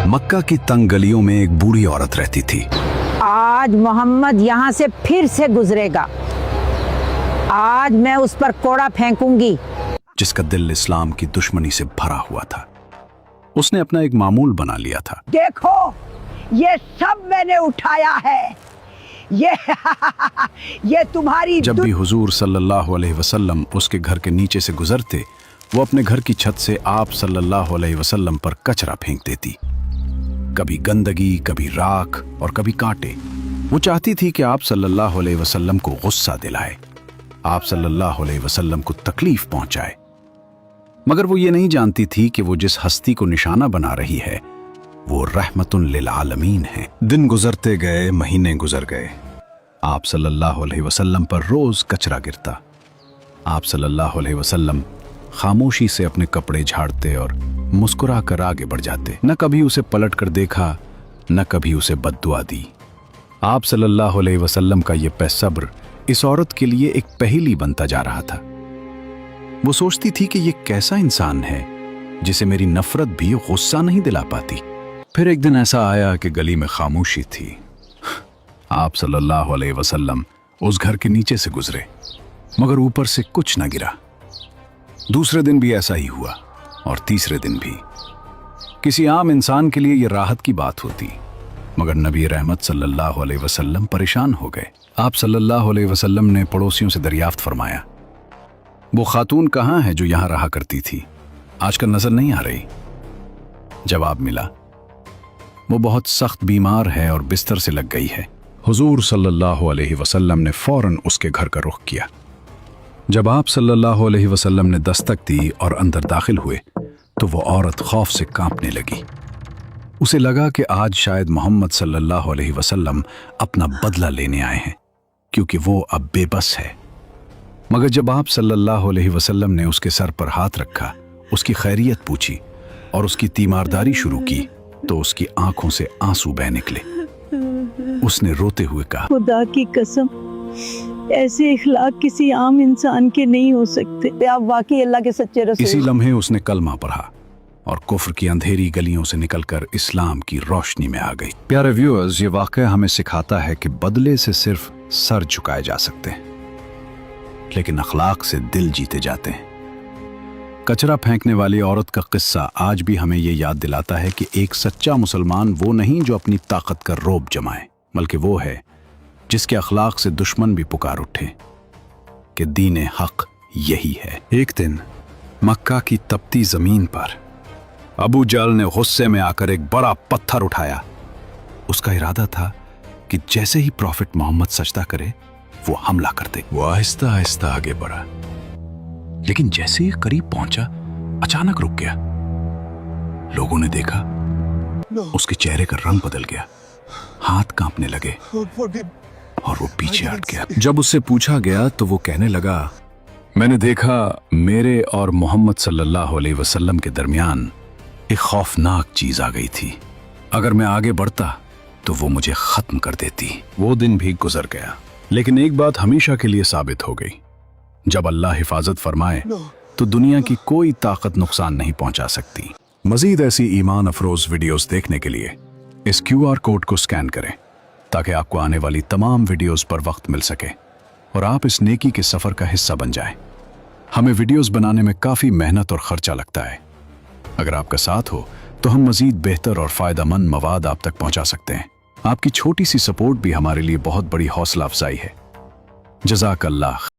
मक्का की तंग गलियों में एक बूढ़ी औरत रहती थी। आज मोहम्मद यहाँ से फिर से गुजरेगा, आज मैं उस पर कोड़ा फेंकूंगी। जिसका दिल इस्लाम की दुश्मनी से भरा हुआ था। उसने अपना एक मामूल बना लिया था। देखो, ये सब मैंने उठाया है, ये तुम्हारी। जब भी हुजूर सल्लल्लाहु अलैहि वसल्लम उसके घर के नीचे से गुजरते, वो अपने घर की छत से आप सल्लल्लाहु अलैहि वसल्लम पर कचरा फेंक देती। कभी गंदगी, कभी राख और कभी कांटे। वो चाहती थी कि आप सल्लल्लाहु अलैहि वसल्लम को गुस्सा दिलाए, आप सल्लल्लाहु अलैहि वसल्लम को तकलीफ पहुंचाए। मगर वो ये नहीं जानती थी कि वो जिस हस्ती को निशाना बना रही है वो रहमतुन लिल आलमीन है। दिन गुजरते गए, महीने गुजर गए। आप सल्लल्लाहु अलैहि वसल्लम पर रोज कचरा गिरता। आप सल्लल्लाहु अलैहि वसल्लम खामोशी से अपने कपड़े झाड़ते और मुस्कुरा कर आगे बढ़ जाते। न कभी उसे पलट कर देखा, न कभी उसे बद्दुआ दी। आप सल्लल्लाहु अलैहि वसल्लम का ये पैसब्र इस औरत के लिए एक पहेली बनता जा रहा था। वो सोचती थी कि ये कैसा इंसान है जिसे मेरी नफरत भी गुस्सा नहीं दिला पाती। फिर एक दिन ऐसा आया कि गली में खामोशी थी। आप सल्लल्लाहु अलैहि वसल्लम उस घर के नीचे से गुजरे, मगर ऊपर से कुछ न गिरा। दूसरे दिन भी ऐसा ही हुआ और तीसरे दिन भी। किसी आम इंसान के लिए यह राहत की बात होती, मगर नबी रहमत सल्लल्लाहु अलैहि वसल्लम परेशान हो गए। आप सल्लल्लाहु अलैहि वसल्लम ने पड़ोसियों से दरियाफ्त फरमाया, वो खातून कहाँ है जो यहां रहा करती थी, आजकल नजर नहीं आ रही। जवाब मिला, वो बहुत सख्त बीमार है और बिस्तर से लग गई है। हुजूर सल्लल्लाहु अलैहि वसल्लम ने फौरन उसके घर का रुख किया। जब आप सल्लल्लाहु अलैहि वसल्लम ने दस्तक दी और अंदर दाखिल हुए तो वो औरत खौफ से कांपने लगी। उसे लगा कि आज शायद मोहम्मद सल्लल्लाहु अलैहि वसल्लम अपना बदला लेने आए हैं, क्योंकि वो अब बेबस है। मगर जब आप सल्लल्लाहु अलैहि वसल्लम ने उसके सर पर हाथ रखा, उसकी खैरियत पूछी और उसकी तीमारदारी शुरू की तो उसकी आंखों से आंसू बह निकले। उसने रोते हुए कहा, खुदा की कसम, ऐसे इखलाक किसी आम इंसान के नहीं हो सकते। आप वाकई अल्लाह के सच्चे रसूल। इसी लम्हे उसने कलमा पढ़ा और कुफ्र की अंधेरी गलियों से निकलकर इस्लाम की रोशनी में आ गई। प्यारे व्यूअर्स, ये वाक़या हमें सिखाता है कि बदले से सिर्फ सर झुकाए जा सकते हैं, लेकिन अखलाक से दिल जीते जाते हैं। कचरा फेंकने वाली औरत का किस्सा आज भी हमें ये याद दिलाता है कि एक सच्चा मुसलमान वो नहीं जो अपनी ताकत का रौब जमाए, बल्कि वो है जिसके अखलाक से दुश्मन भी पुकार उठे कि दीन हक यही है। एक दिन मक्का की तपती जमीन पर अबू जहल ने गुस्से में आकर एक बड़ा पत्थर उठाया। उसका इरादा था कि जैसे ही प्रॉफिट मोहम्मद सजदा करे वो हमला कर दे। वो आहिस्ता आहिस्ता आगे बढ़ा, लेकिन जैसे ही करीब पहुंचा अचानक रुक गया। लोगों ने देखा उसके चेहरे का रंग बदल गया, हाथ कांपने लगे और वो पीछे हट गया। जब उससे पूछा गया तो वो कहने लगा, मैंने देखा मेरे और मोहम्मद सल्लल्लाहु अलैहि वसल्लम के दरमियान एक खौफनाक चीज आ गई थी। अगर मैं आगे बढ़ता तो वो मुझे खत्म कर देती। वो दिन भी गुजर गया, लेकिन एक बात हमेशा के लिए साबित हो गई, जब अल्लाह हिफाजत फरमाए तो दुनिया की कोई ताकत नुकसान नहीं पहुंचा सकती। मजीद ऐसी ईमान अफरोज वीडियोस देखने के लिए इस QR कोड को स्कैन करें ताकि आपको आने वाली तमाम वीडियोस पर वक्त मिल सके और आप इस नेकी के सफर का हिस्सा बन जाएं। हमें वीडियोस बनाने में काफी मेहनत और खर्चा लगता है। अगर आपका साथ हो तो हम मजीद बेहतर और फायदेमंद मवाद आप तक पहुंचा सकते हैं। आपकी छोटी सी सपोर्ट भी हमारे लिए बहुत बड़ी हौसला अफजाई है। जज़ाकल्लाह।